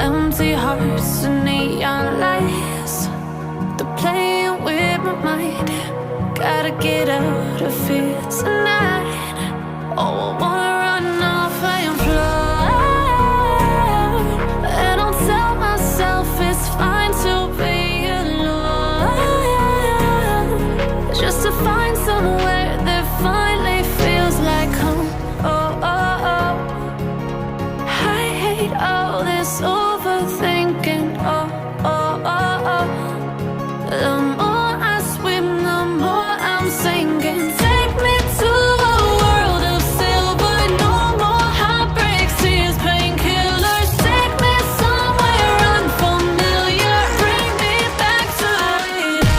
Empty hearts and neon lights, they're playing with my mind. Gotta get out of here tonight. Oh, I wanna run off and fly, and I'll tell myself it's fine to be alone, just to find somewhere that finally feels like home. Oh, oh, oh. I hate all this overthinking. Oh, oh, oh, oh. The more I swim, the more I'm sinking. Take me to a world of silver. No more heartbreaks, tears, painkillers. Take me somewhere unfamiliar. Bring me back to it.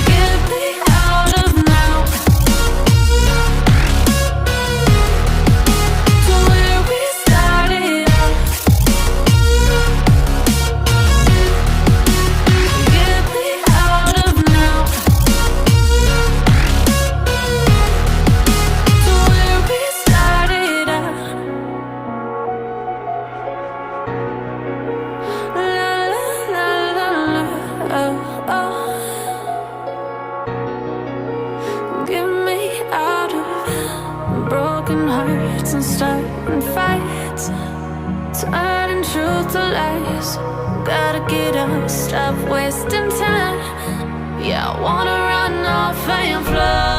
Get me out of now, to where we started out. Get me out of now, to where we started out. La la la la la, oh, oh. Get me out of broken hearts and starting fights, turning truth to lies. Gotta get up, stop wasting time. Yeah, I wanna run off and fly.